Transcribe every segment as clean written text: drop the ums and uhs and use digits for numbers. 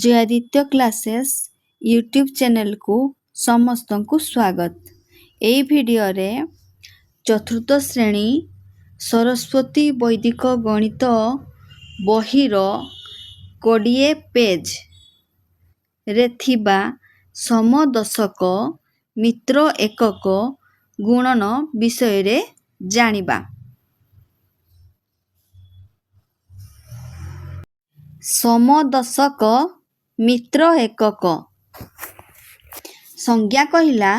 ଜୟାଦିତ୍ୟ classes YouTube ଚ୍ୟାନେଲକୁ ସମସ୍ତଙ୍କୁ ସ୍ୱାଗତ। ଏହି ଭିଡ଼ିଓରେ ଚତୁର୍ଥ ଶ୍ରେଣୀ ସରସ୍ୱତୀ ବୈଦିକ ଗଣିତ ବହିର 20 ପେଜରେ ଥିବା ସମଦଶକ ମିତ୍ର ଏକକ ଗୁଣନ ବିଷୟରେ ଜାଣିବା। ସମଦଶକ ମିତ୍ର ଏକକ ସଂଜ୍ଞା କହିଲା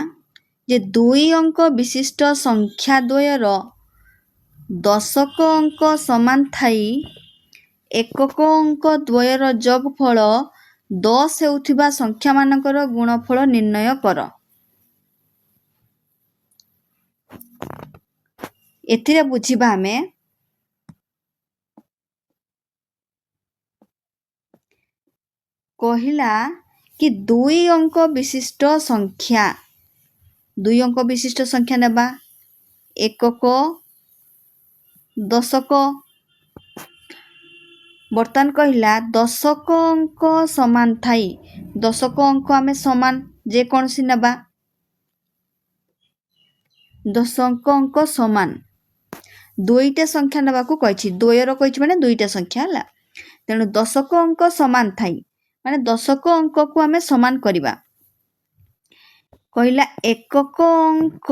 ଯେ 2 ଅଙ୍କ ବିଶିଷ୍ଟ ସଂଖ୍ୟା ଦ୍ୱୟର ଦଶକ ଅଙ୍କ ସମାନ ଥାଇ ଏକକ ଅଙ୍କ ଦ୍ୱୟର ଯୋଗଫଳ 10 ହେଉଥିବା ସଂଖ୍ୟାମାନଙ୍କର ଗୁଣଫଳ ନିର୍ଣ୍ଣୟ କର। ଏଥିରେ ବୁଝିବା ଆମେ କହିଲା କି 2 ଅଙ୍କ ବିଶିଷ୍ଟ ସଂଖ୍ୟା ନେବା ଏକକ ଦଶକ। ବର୍ତ୍ତମାନ କହିଲା ଦଶକ ଅଙ୍କ ସମାନ ଥାଇ ଦଶକ ଅଙ୍କ ଆମେ ସମାନ ଯେକୌଣସି ନେବା ଦଶକ ଅଙ୍କ ସମାନ ଦୁଇଟା ସଂଖ୍ୟା ନେବାକୁ କହିଛି ଦ୍ୱୟର କହିଛି ମାନେ ଦୁଇଟା ସଂଖ୍ୟା ହେଲା। ତେଣୁ ଦଶକ ଅଙ୍କ ସମାନ ଥାଇ ମାନେ ଦଶକ ଅଙ୍କକୁ ଆମେ ସମାନ କରିବା। କହିଲା ଏକକ ଅଙ୍କ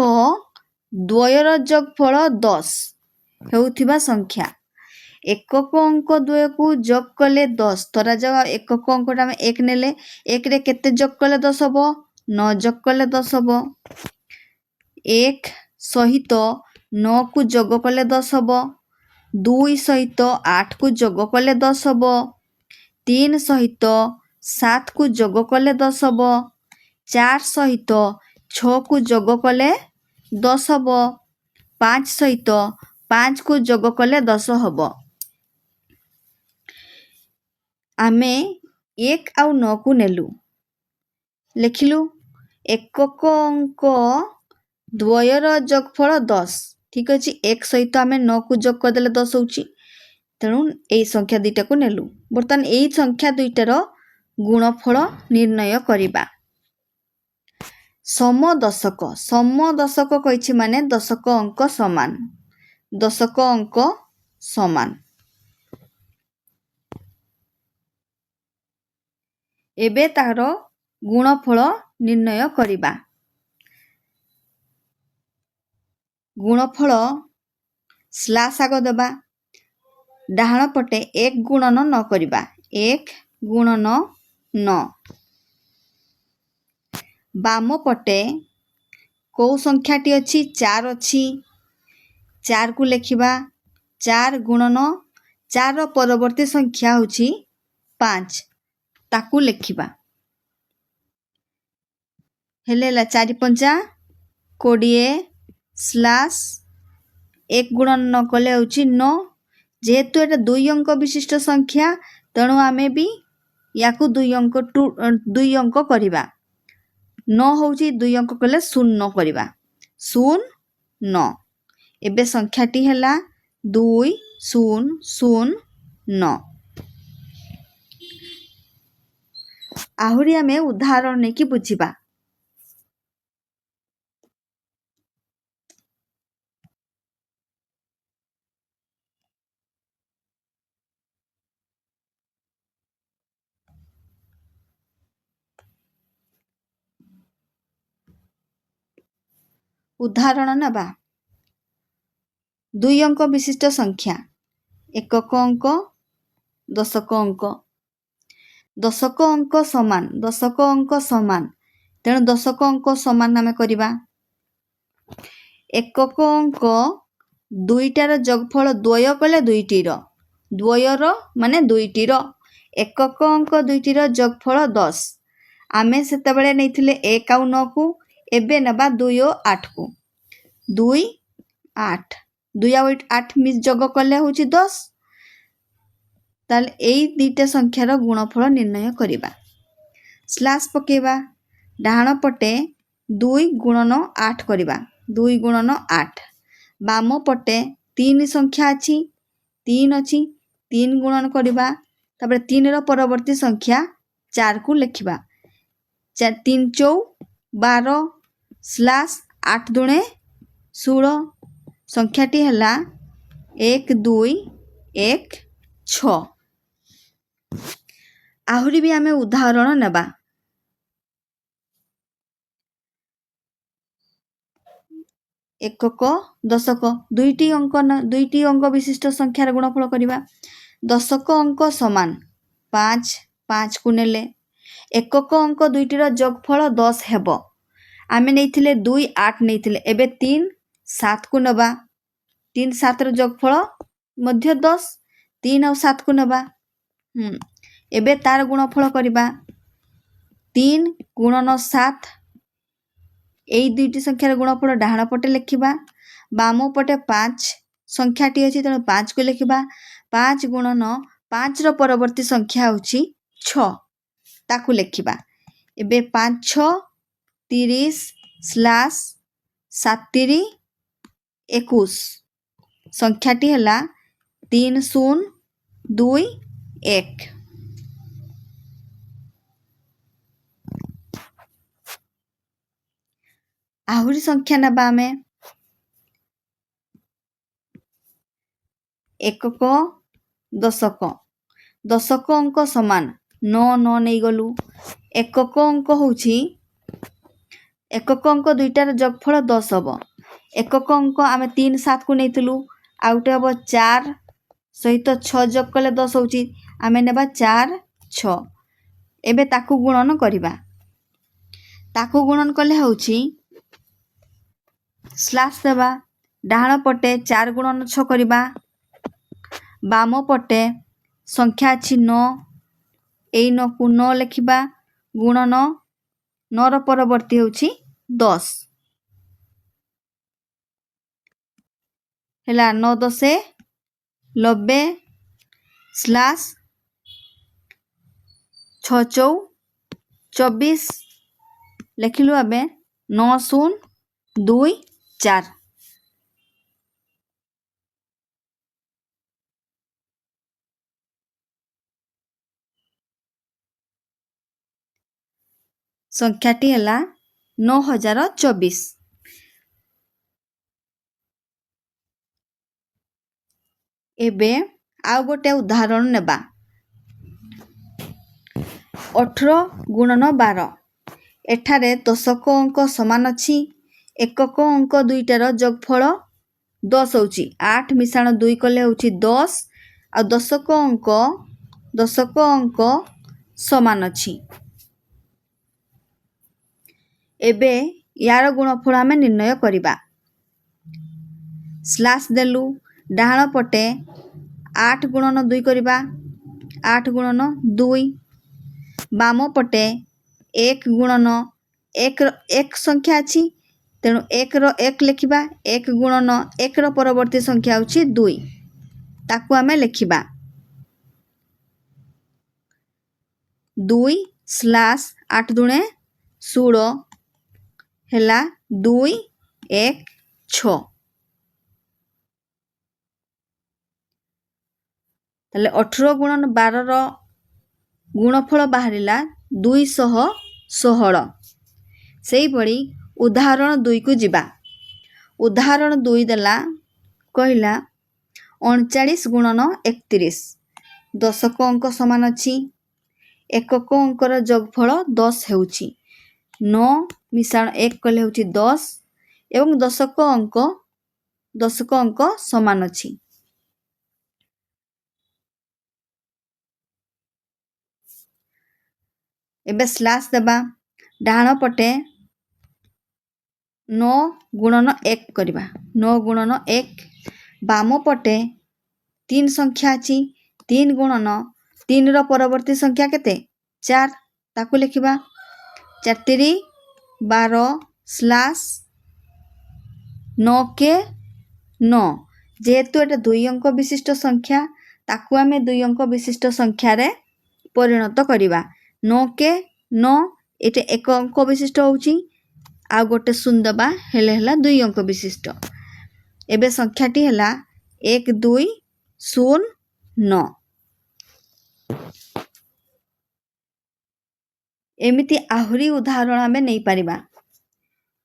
ଦ୍ୱୟର ଯୋଗଫଳ 10 ହେଉଥିବା ସଂଖ୍ୟା। ଏକକ ଅଙ୍କ ଦ୍ୱୟକୁ ଯୋଗ କଲେ 10 ଧରାଯାଉ ଏକକ ଅଙ୍କଟା ଆମେ 1 ନେଲେ 1ରେ କେତେ ଯୋଗ କଲେ 10 ହେବ 9 ଯୋଗ କଲେ 10 ହେବ। 1 ସହିତ 9କୁ ଯୋଗ କଲେ 10 ହେବ। 2 ସହିତ 8କୁ ଯୋଗ କଲେ 10 ହେବ। 3 ସହିତ 7କୁ ଯୋଗ କଲେ 10 ହେବ। 4 ସହିତ 6କୁ ଯୋଗ କଲେ 10 ହେବ। 5 ସହିତ 5କୁ ଯୋଗ କଲେ 10 ହେବ। ଆମେ 1 ଆଉ 9କୁ ନେଲୁ ଲେଖିଲୁ ଏକକ ଅଙ୍କ ଦ୍ୱୟର ଯୋଗଫଳ 10 ଠିକ୍ ଅଛି। 1 ସହିତ ଆମେ 9କୁ ଯୋଗ କରିଦେଲେ 10 ହେଉଛି। ତେଣୁ ଏଇ ସଂଖ୍ୟା ଦୁଇଟାକୁ ନେଲୁ। ବର୍ତ୍ତମାନ ଏଇ ସଂଖ୍ୟା ଦୁଇଟାର ଗୁଣଫଳ ନିର୍ଣ୍ଣୟ କରିବା। ସମଦଶକ କହିଛି ମାନେ ଦଶକ ଅଙ୍କ ସମାନ ଦଶକ ଅଙ୍କ ସମାନ। ଏବେ ତାହାର ଗୁଣଫଳ ନିର୍ଣ୍ଣୟ କରିବା। ଗୁଣଫଳ ସ୍ଲାସ୍ ଆଗ ଦେବା। ଡାହାଣ ପଟେ 1 ଗୁଣନ ନ କରିବା 1 ଗୁଣନ 9। ବାମ ପଟେ କେଉଁ ସଂଖ୍ୟାଟି ଅଛି 4 ଅଛି 4କୁ ଲେଖିବା 4 ଗୁଣନ 4ର ପରବର୍ତ୍ତୀ ସଂଖ୍ୟା ହେଉଛି 5 ତାକୁ ଲେଖିବା। ହେଲେ 4 ପଞ୍ଚା 20 ସ୍ଲାସ୍ 1 ଗୁଣନ ନ କଲେ ହେଉଛି 9। ଯେହେତୁ ଏଇଟା 2 ଅଙ୍କ ବିଶିଷ୍ଟ ସଂଖ୍ୟା ତେଣୁ ଆମେ ବି ୟାକୁ 2 ଅଙ୍କ କରିବା। 9 ହେଉଛି 2 ଅଙ୍କ କଲେ 0 କରିବା 0 9। ଏବେ ସଂଖ୍ୟାଟି ହେଲା 2009। ଆହୁରି ଆମେ ଉଦାହରଣ ନେଇକି ବୁଝିବା। ଉଦାହରଣ ନେବା 2 ଅଙ୍କ ବିଶିଷ୍ଟ ସଂଖ୍ୟା ଏକକ ଅଙ୍କ ଦଶକ ଅଙ୍କ। ଦଶକ ଅଙ୍କ ସମାନ ତେଣୁ ଦଶକ ଅଙ୍କ ସମାନ ଆମେ କରିବା। ଏକକ ଅଙ୍କ ଦୁଇଟାର ଯୋଗଫଳ ଦ୍ୱୟ କଲେ ଦ୍ୱୟର ମାନେ ଦୁଇଟିର ଏକକ ଅଙ୍କ ଦୁଇଟିର ଯୋଗଫଳ 10। ଆମେ ସେତେବେଳେ ନେଇଥିଲେ 1 ଆଉ 9କୁ ଏବେ ନେବା 2 ଓ 8କୁ 2 8 2 ଆଉ 8 ଯୋଗ କଲେ ହେଉଛି 10। ତାହେଲେ ଏଇ ଦୁଇଟା ସଂଖ୍ୟାର ଗୁଣଫଳ ନିର୍ଣ୍ଣୟ କରିବା। ସ୍ଲାସ୍ ପକେଇବା ଡାହାଣ ପଟେ 2 ଗୁଣନ 8 କରିବା 2 ଗୁଣନ 8। ବାମ ପଟେ 3 ସଂଖ୍ୟା ଅଛି 3 ଅଛି 3 ଗୁଣନ କରିବା ତାପରେ 3ର ପରବର୍ତ୍ତୀ ସଂଖ୍ୟା 4 को लिखिबा 3 चौ 12 स्लैश 8 दुणे 16 संख्याटी हला 1 2 1 6। आहुरी भी आमे उदाहरण नेबा एकक दशक दुईटी अंक विशिष्ट संख्यार गुणफल करिबा दशक अंक समान 5 5 को नेले एकक अंक दुईटीर जोगफल 10 हेबो आमे नेइथिले 2 8 नेइथिले एबे 3 7 को नबा 3 7 र जोगफल मध्य 10 3 और 7 को नबा एबे तार गुणफल करिबा 3 गुणन 7 एई दुईटी संख्यार गुणफल डाहाण पटे लिखिबा बाम पटे 5 संख्याटी अछि तेणु 5 को लिखिबा 5 गुणन 5 र परवर्ती संख्या होछि 6 ताकू लिखिबा एबे 5 6 30 स्लैश 7 21 संख्याटी हला 3 0 2 1। आहुरी संख्या नबा आमे एकक दशक दशक अंक समान 9 9 नहीं गलु एकक अंक होछि एकक अंक दुईटार जोगफल 10 हबो एकक अंक आमे 3 7 को नेइतलु आउटे हबो 4 सहित 6 जोग कले 10 होछि आमे नेबा 4 6 एबे ताकू गुणन करिबा ताकू गुणन कले होछि स्लैश देबा डाहाण पटे 4 गुणन 6 करिबा बाम पटे संख्या अछि 9 एई 9 को 9 लिखिबा गुणन 9 र परवर्ती होछि 10 हेला 9 10 90 स्लैश 6 चौ 24 लिखिलु आबे 9 0 2 4। संख्याटी हला 9024। एबे आउ गोटे उदाहरण नेबा 18 गुणन 12 एठारे दशक अंक समान अछि एकक अंक दुईटार जोगफल 10 होछि 8 मिशाण 2 कले होछि 10 आ दशक अंक समान अछि एबे यार गुणफल आमे निर्णय करिबा स्लैश देलु डाहाण पटे 8 गुणन 2 करिबा 8 गुणन 2 बाम पटे 1 गुणन 1 संख्या अछि तेणु 1 रो 1 लिखिबा 1 गुणन 1 रो परवर्ती संख्या होछि 2 ताकू आमे लिखिबा 2 स्लैश 8 दुणे 16 हेला 2 1 6 ताले 18 गुणन 12 रो गुणफल बाहरिला 216 सेही पड़ी उदाहरण 2 को जिबा उदाहरण 2 देला कहिला 39 गुणन 31 दशक अंक समान अछि एकक अंकर जोगफल 10 हेउछि 9 मिशाण 1 कले होछि 10 एवं दशक अंक समान अछि एबे स्लैश देबा डाहाण पटे 9 गुणन 1 करिबा 9 गुणन 1 बाम पटे 3 संख्या अछि 3 गुणन 3 रो परवर्ती संख्या केते 4 ताकू लिखिबा 4 3 12 स्लैश 9 के 9 जेहेतु एटा 2 अंक विशिष्ट संख्या ताकू आमे 2 अंक विशिष्ट संख्या रे परिणत करिबा 9 के 9 एटे 1 अंक विशिष्ट होउची आ गोटे शून्य दबा हेले हला 2 अंक विशिष्ट एबे संख्याटी हला 1 2 0 9। ଏମିତି ଆହୁରି ଉଦାହରଣ ଆମେ ନେଇପାରିବା।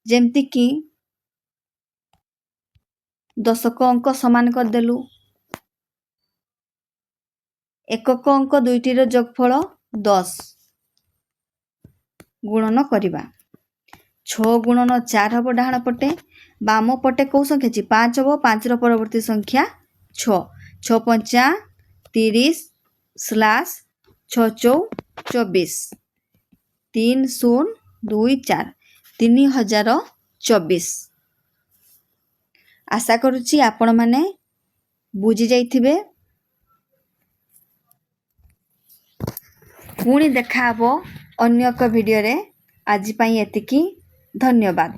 ଯେମିତିକି ଦଶକ ଅଙ୍କ ସମାନ କରିଦେଲୁ। ଏକକ ଅଙ୍କ ଦୁଇଟିର ଯୋଗଫଳ 10 ଗୁଣନ କରିବା। 6 ଗୁଣନ 4 ହେବ ଡାହାଣ ପଟେ, ବାମ ପଟେ କେଉଁ ସଂଖ୍ୟା ଅଛି 5 ହେବ, 5ର ପରବର୍ତ୍ତୀ ସଂଖ୍ୟା 6। 6 ପଞ୍ଚା 30 ସ୍ଲାସ୍ 6 ଚଉ 24 3024 3024। ଆଶା କରୁଛି ଆପଣମାନେ ବୁଝି ଯାଇଥିବେ। ପୁଣି ଦେଖା ହେବ ଅନ୍ୟ ଏକ ଭିଡ଼ିଓରେ। ଆଜି ପାଇଁ ଏତିକି। ଧନ୍ୟବାଦ।